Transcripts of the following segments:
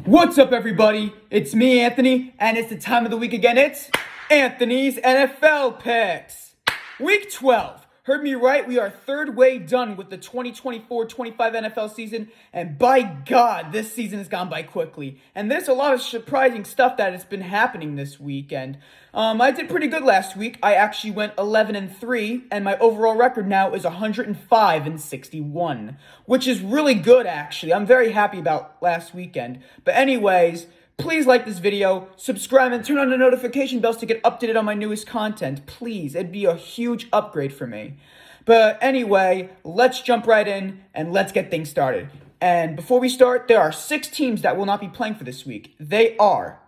What's up, everybody? It's me, Anthony, and it's the time of the week again. It's Anthony's NFL Picks. Week 12. Heard me right, we are third way done with the 2024-25 NFL season, and by God, this season has gone by quickly. And there's a lot of surprising stuff that has been happening this weekend. I did pretty good last week. I actually went 11-3, and my overall record now is 105-61, which is really good, actually. I'm very happy about last weekend. But anyways, please like this video, subscribe, and turn on the notification bells to get updated on my newest content. Please, it'd be a huge upgrade for me. But anyway, let's jump right in and let's get things started. And before we start, there are 6 teams that will not be playing for this week. They are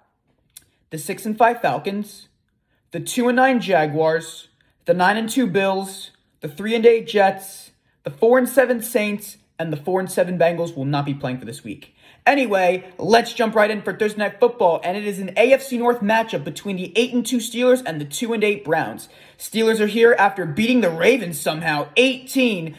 the 6-5 Falcons, the 2-9 Jaguars, the 9-2 Bills, the 3-8 Jets, the 4-7 Saints, and the 4-7 Bengals will not be playing for this week. Anyway, let's jump right in for Thursday Night Football, and it is an AFC North matchup between the 8-2 Steelers and the 2-8 Browns. Steelers are here after beating the Ravens somehow, 18-16.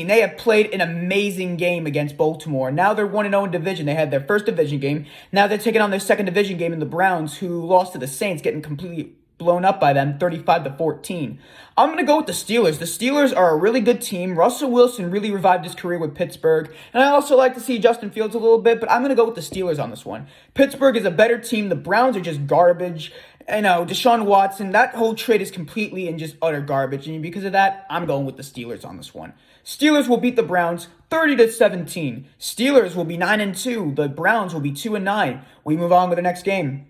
They have played an amazing game against Baltimore. Now they're 1-0 in division. They had their first division game. Now they're taking on their second division game in the Browns, who lost to the Saints, getting completely blown up by them, 35-14. I'm going to go with the Steelers. The Steelers are a really good team. Russell Wilson really revived his career with Pittsburgh. And I also like to see Justin Fields a little bit, but I'm going to go with the Steelers on this one. Pittsburgh is a better team. The Browns are just garbage. Deshaun Watson, that whole trade is completely and just utter garbage. And because of that, I'm going with the Steelers on this one. Steelers will beat the Browns 30-17. Steelers will be 9-2. The Browns will be 2-9. We move on with the next game.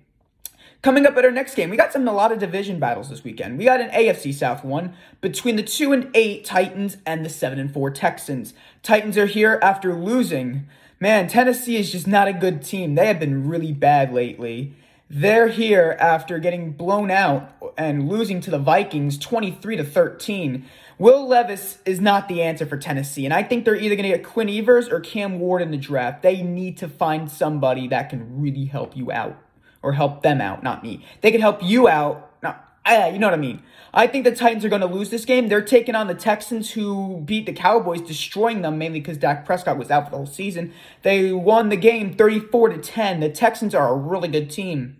Coming up at our next game, we got a lot of division battles this weekend. We got an AFC South one between the 2-8 Titans and the 7-4 Texans. Titans are here after losing. Man, Tennessee is just not a good team. They have been really bad lately. They're here after getting blown out and losing to the Vikings 23-13. Will Levis is not the answer for Tennessee, and I think they're either going to get Quinn Ewers or Cam Ward in the draft. They need to find somebody that can really help you out. Or help them out, not me. They can help you out. You know what I mean. I think the Titans are going to lose this game. They're taking on the Texans, who beat the Cowboys, destroying them mainly because Dak Prescott was out for the whole season. They won the game 34-10. The Texans are a really good team.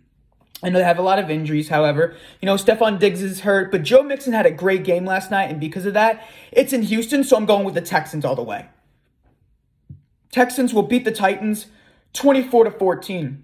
I know they have a lot of injuries, however. Stephon Diggs is hurt, but Joe Mixon had a great game last night, and because of that, it's in Houston, so I'm going with the Texans all the way. Texans will beat the Titans 24-14.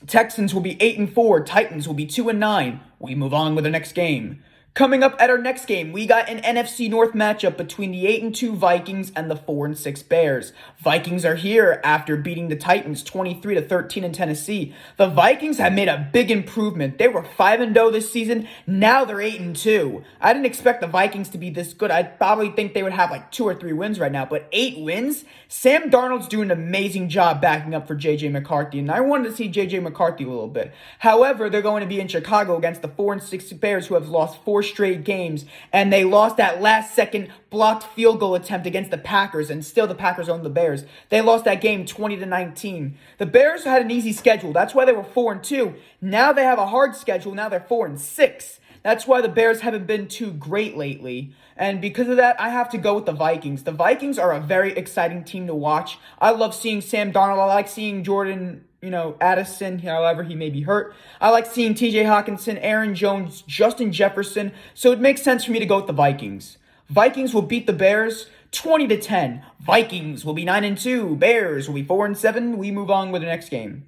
Texans will be 8-4. Titans will be 2-9. We move on with the next game. Coming up at our next game, we got an NFC North matchup between the 8-2 Vikings and the 4-6 Bears. Vikings are here after beating the Titans 23-13 in Tennessee. The Vikings have made a big improvement. They were 5-0 this season. Now they're 8-2. I didn't expect the Vikings to be this good. I probably think they would have 2 or 3 wins right now, but 8 wins? Sam Darnold's doing an amazing job backing up for J.J. McCarthy, and I wanted to see J.J. McCarthy a little bit. However, they're going to be in Chicago against the 4-6 Bears, who have lost 4 straight games, and they lost that last-second blocked field goal attempt against the Packers, and still the Packers own the Bears. They lost that game 20-19. The Bears had an easy schedule. That's why they were 4-2. Now they have a hard schedule. Now they're 4-6. That's why the Bears haven't been too great lately. And because of that, I have to go with the Vikings. The Vikings are a very exciting team to watch. I love seeing Sam Darnold. I like seeing Jordan Addison, however he may be hurt. I like seeing TJ Hawkinson, Aaron Jones, Justin Jefferson. So it makes sense for me to go with the Vikings. Vikings will beat the Bears 20-10. Vikings will be 9-2. Bears will be 4-7. We move on with the next game.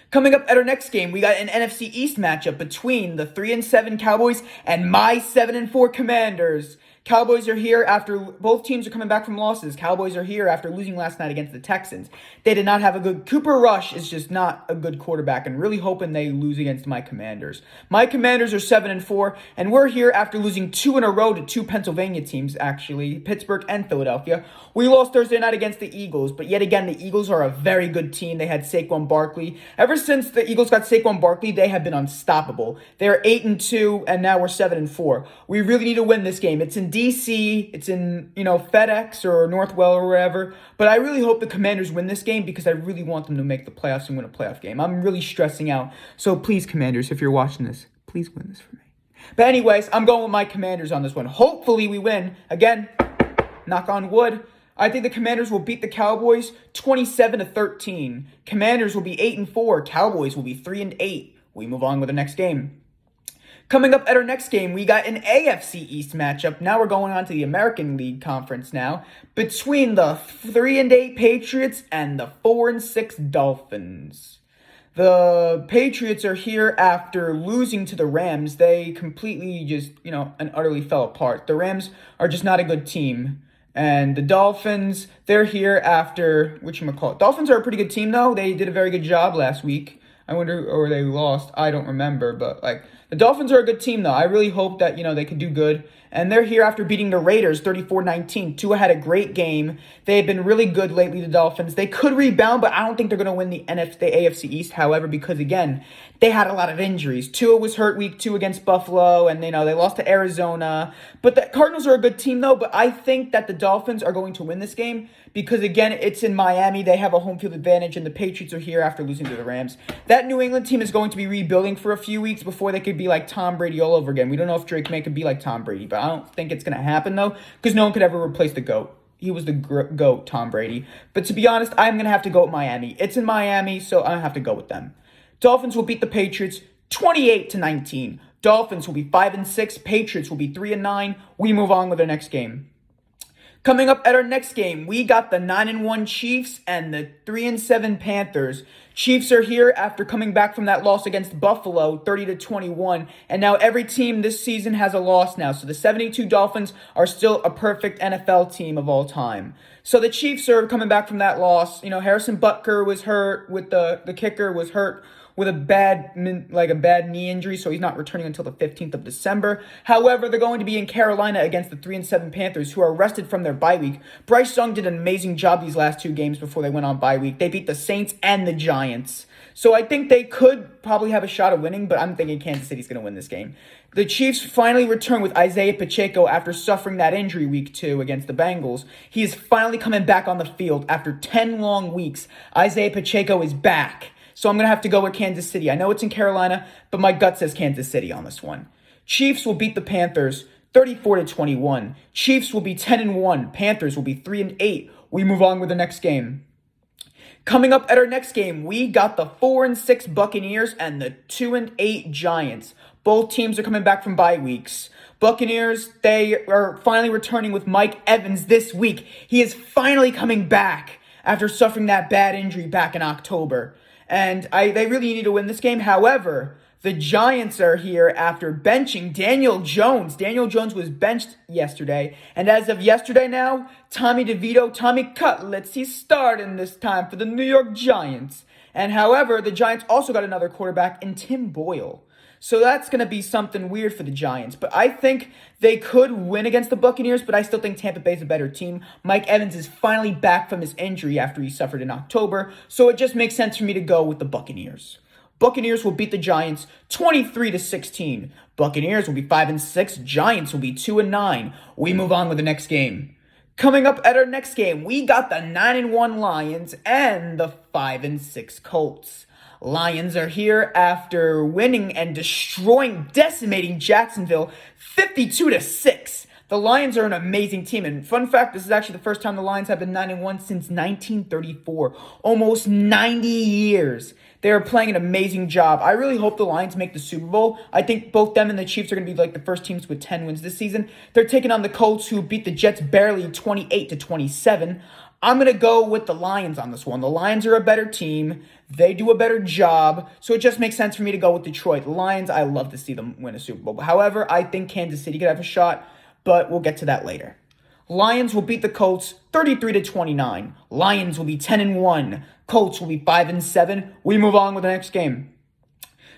Coming up at our next game, we got an NFC East matchup between the 3-7 Cowboys and my 7-4 Commanders. Cowboys are here after both teams are coming back from losses. Cowboys are here after losing last night against the Texans. They did not have a good... Cooper Rush is just not a good quarterback, and really hoping they lose against my Commanders. My Commanders are 7-4, and we're here after losing 2 in a row to 2 Pennsylvania teams, actually, Pittsburgh and Philadelphia. We lost Thursday night against the Eagles, but yet again, the Eagles are a very good team. They had Saquon Barkley. Ever since the Eagles got Saquon Barkley, they have been unstoppable. They're 8-2, and now we're 7-4. We really need to win this game. It's in DC, it's in, FedEx or Northwell or wherever. But I really hope the Commanders win this game because I really want them to make the playoffs and win a playoff game. I'm really stressing out. So please, Commanders, if you're watching this, please win this for me. But anyways, I'm going with my Commanders on this one. Hopefully we win. Again, knock on wood. I think the Commanders will beat the Cowboys 27-13. Commanders will be 8-4. Cowboys will be 3-8. We move on with the next game. Coming up at our next game, we got an AFC East matchup. Now we're going on to the American League Conference now, between the 3-8 Patriots and the 4-6 Dolphins. The Patriots are here after losing to the Rams. They completely just, and utterly fell apart. The Rams are just not a good team. And the Dolphins, they're here after, Dolphins are a pretty good team, though. They did a very good job last week. I wonder, or they lost. I don't remember, but the Dolphins are a good team, though. I really hope that, they could do good. And they're here after beating the Raiders 34-19. Tua had a great game. They've been really good lately, the Dolphins. They could rebound, but I don't think they're going to win the AFC East, however, because, again, they had a lot of injuries. Tua was hurt week 2 against Buffalo, and, they lost to Arizona. But the Cardinals are a good team, though. But I think that the Dolphins are going to win this game because, again, it's in Miami. They have a home field advantage, and the Patriots are here after losing to the Rams. That New England team is going to be rebuilding for a few weeks before they could be like Tom Brady all over again. We don't know if Drake May could be like Tom Brady, but I don't think it's going to happen, though, because no one could ever replace the GOAT. He was the GOAT, Tom Brady. But to be honest, I'm going to have to go with Miami. It's in Miami, so I have to go with them. Dolphins will beat the Patriots 28-19. Dolphins will be 5-6. Patriots will be 3-9. We move on with the next game. Coming up at our next game, we got the 9-1 Chiefs and the 3-7 Panthers. Chiefs are here after coming back from that loss against Buffalo, 30-21. And now every team this season has a loss now. So the 72 Dolphins are still a perfect NFL team of all time. So the Chiefs are coming back from that loss. Harrison Butker was hurt with the kicker was hurt with a bad knee injury, so he's not returning until the 15th of December. However, they're going to be in Carolina against the 3-7 Panthers, who are rested from their bye week. Bryce Young did an amazing job these last 2 games before they went on bye week. They beat the Saints and the Giants. So I think they could probably have a shot of winning, but I'm thinking Kansas City's going to win this game. The Chiefs finally return with Isaiah Pacheco after suffering that injury week 2 against the Bengals. He is finally coming back on the field after 10 long weeks. Isaiah Pacheco is back. So I'm going to have to go with Kansas City. I know it's in Carolina, but my gut says Kansas City on this one. Chiefs will beat the Panthers 34-21. Chiefs will be 10-1. Panthers will be 3-8. We move on with the next game. Coming up at our next game, we got the 4-6 Buccaneers and the 2-8 Giants. Both teams are coming back from bye weeks. Buccaneers, they are finally returning with Mike Evans this week. He is finally coming back after suffering that bad injury back in October. And they really need to win this game. However, the Giants are here after benching Daniel Jones. Daniel Jones was benched yesterday. And as of yesterday now, Tommy Cutlets, he's starting this time for the New York Giants. And however, the Giants also got another quarterback in Tim Boyle. So that's going to be something weird for the Giants. But I think they could win against the Buccaneers, but I still think Tampa Bay is a better team. Mike Evans is finally back from his injury after he suffered in October, so it just makes sense for me to go with the Buccaneers. Buccaneers will beat the Giants 23-16. Buccaneers will be 5-6. Giants will be 2-9. We move on with the next game. Coming up at our next game, we got the 9-1 Lions and the 5-6 Colts. Lions are here after winning and decimating Jacksonville 52-6. The Lions are an amazing team. And fun fact, this is actually the first time the Lions have been 9-1 since 1934. Almost 90 years. They are playing an amazing job. I really hope the Lions make the Super Bowl. I think both them and the Chiefs are going to be like the first teams with 10 wins this season. They're taking on the Colts, who beat the Jets barely 28-27. I'm going to go with the Lions on this one. The Lions are a better team. They do a better job. So it just makes sense for me to go with Detroit. The Lions, I love to see them win a Super Bowl. However, I think Kansas City could have a shot, but we'll get to that later. Lions will beat the Colts 33-29. Lions will be 10-1. Colts will be 5-7. We move on with the next game.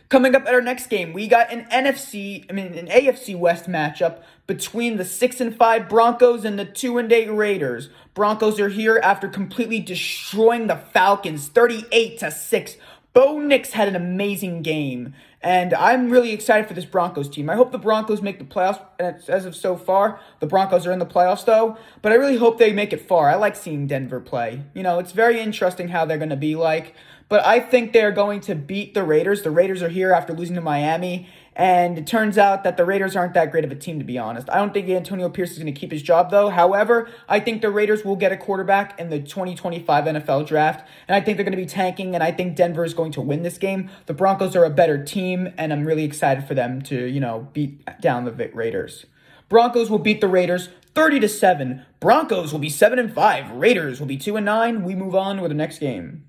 Coming up at our next game, we got an AFC West matchup between the 6-5 Broncos and the 2-8 Raiders. Broncos are here after completely destroying the Falcons 38-6. Bo Nix had an amazing game, and I'm really excited for this Broncos team. I hope the Broncos make the playoffs. As of so far, the Broncos are in the playoffs, though, but I really hope they make it far. I like seeing Denver play. It's very interesting how they're going to be like, but I think they're going to beat the Raiders. The Raiders are here after losing to Miami, And it turns out that the Raiders aren't that great of a team, to be honest. I don't think Antonio Pierce is going to keep his job, though. However, I think the Raiders will get a quarterback in the 2025 NFL draft. And I think they're going to be tanking, and I think Denver is going to win this game. The Broncos are a better team, and I'm really excited for them to, beat down the Raiders. Broncos will beat the Raiders 30-7. Broncos will be 7-5. Raiders will be 2-9. We move on with the next game.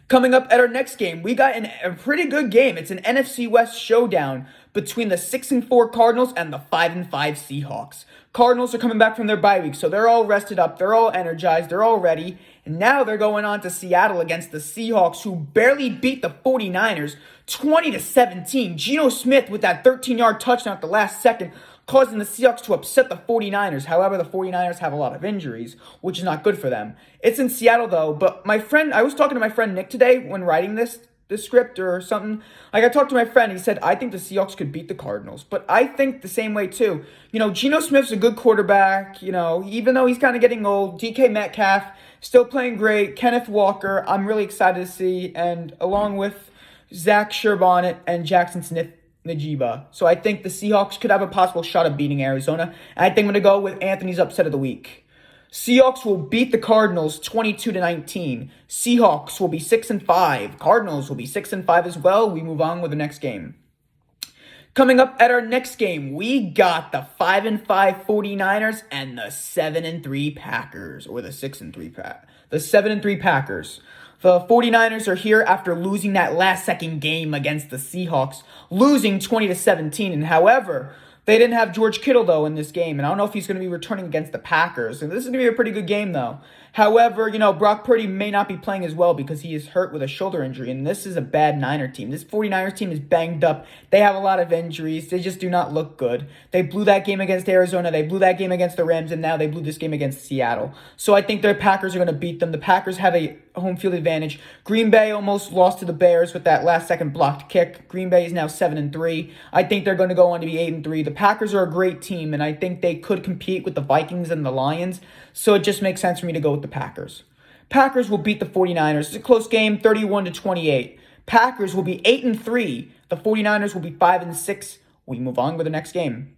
Coming up at our next game, we got a pretty good game. It's an NFC West showdown between the 6-4 Cardinals and the 5-5 Seahawks. Cardinals are coming back from their bye week, so they're all rested up, they're all energized, they're all ready. And now they're going on to Seattle against the Seahawks, who barely beat the 49ers 20-17. Geno Smith with that 13-yard touchdown at the last second, causing the Seahawks to upset the 49ers. However, the 49ers have a lot of injuries, which is not good for them. It's in Seattle, though, but I was talking to my friend Nick today when writing this script or something. Like, I talked to my friend, he said, I think the Seahawks could beat the Cardinals. But I think the same way, too. Geno Smith's a good quarterback, even though he's kind of getting old. DK Metcalf, still playing great. Kenneth Walker, I'm really excited to see. And along with Zach Sherbonnet and Jackson Smith, Najiba. So I think the Seahawks could have a possible shot of beating Arizona. And I think I'm going to go with Anthony's upset of the week. Seahawks will beat the Cardinals 22-19. Seahawks will be 6-5. Cardinals will be 6-5 as well. We move on with the next game. Coming up at our next game, we got the 5-5 49ers and the 7-3 Packers, or the 6-3 the 7-3 Packers. The 49ers are here after losing that last-second game against the Seahawks, losing 20-17. And however, they didn't have George Kittle, though, in this game. And I don't know if he's going to be returning against the Packers. And this is going to be a pretty good game, though. However, Brock Purdy may not be playing as well because he is hurt with a shoulder injury. And this is a bad Niner team. This 49ers team is banged up. They have a lot of injuries. They just do not look good. They blew that game against Arizona. They blew that game against the Rams. And now they blew this game against Seattle. So I think their Packers are going to beat them. The Packers have a home field advantage. Green Bay almost lost to the Bears with that last-second blocked kick. Green Bay is now 7-3. I think they're going to go on to be 8-3. The Packers are a great team, and I think they could compete with the Vikings and the Lions. So it just makes sense for me to go with the Packers. Packers will beat the 49ers. It's a close game, 31-28. Packers will be 8-3. The 49ers will be 5-6. We move on with the next game.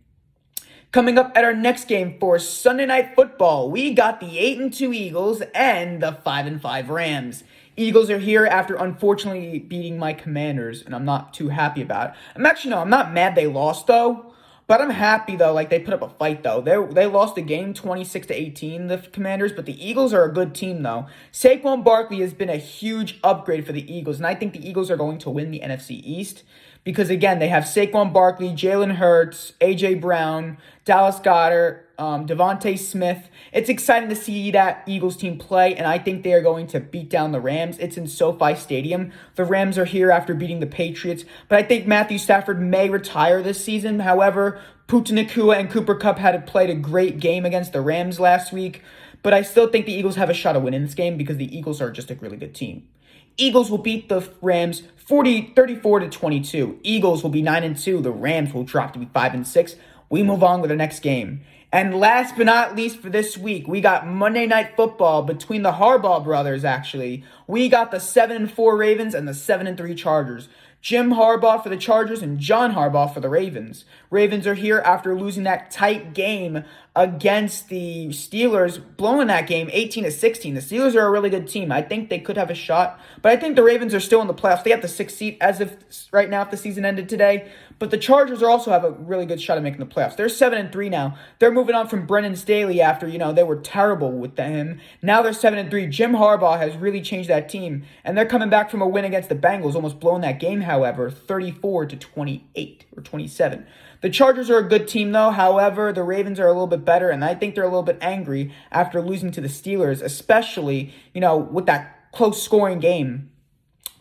Coming up at our next game for Sunday Night Football, we got the 8-2 Eagles and the 5-5 Rams. Eagles are here after unfortunately beating my Commanders, and I'm not too happy about it. I'm not mad they lost, though. But I'm happy, though, they put up a fight, though. They lost the game 26-18, the Commanders, but the Eagles are a good team, though. Saquon Barkley has been a huge upgrade for the Eagles, and I think the Eagles are going to win the NFC East because, again, they have Saquon Barkley, Jalen Hurts, A.J. Brown, Dallas Goedert, Devontae Smith. It's exciting to see that Eagles team play, and I think they are going to beat down the Rams. It's in SoFi Stadium. The Rams are here after beating the Patriots, but I think Matthew Stafford may retire this season. However, Puka Nacua and Cooper Kupp had played a great game against the Rams last week, but I still think the Eagles have a shot of winning this game because the Eagles are just a really good team. Eagles will beat the Rams 34-22. Eagles will be 9-2. The Rams will drop to be 5-6. We move on with the next game. And last but not least for this week, we got Monday Night Football between the Harbaugh brothers, actually. We got the 7-4 Ravens and the 7-3 Chargers. Jim Harbaugh for the Chargers and John Harbaugh for the Ravens. Ravens are here after losing that tight game against the Steelers, blowing that game 18-16. The Steelers are a really good team. I think they could have a shot, but I think the Ravens are still in the playoffs. They have the 6th seat as of right now if the season ended today, but the Chargers also have a really good shot at making the playoffs. They're 7-3 now. They're moving on from Brennan Staley after, they were terrible with him. Now they're 7-3. Jim Harbaugh has really changed that team, and they're coming back from a win against the Bengals, almost blowing that game, however, 34-28 or 27. The Chargers are a good team, though. However, the Ravens are a little bit better, and I think they're a little bit angry after losing to the Steelers, especially, with that close scoring game.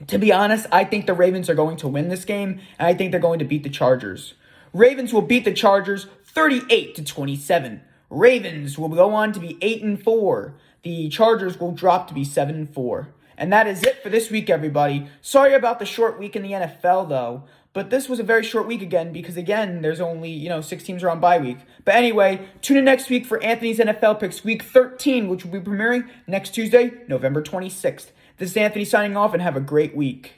To be honest, I think the Ravens are going to win this game, and I think they're going to beat the Chargers. Ravens will beat the Chargers 38-27. Ravens will go on to be 8-4. The Chargers will drop to be 7-4. And that is it for this week, everybody. Sorry about the short week in the NFL, though. But this was a very short week again because, again, there's only, 6 teams are on bye week. But anyway, tune in next week for Anthony's NFL Picks Week 13, which will be premiering next Tuesday, November 26th. This is Anthony signing off, and have a great week.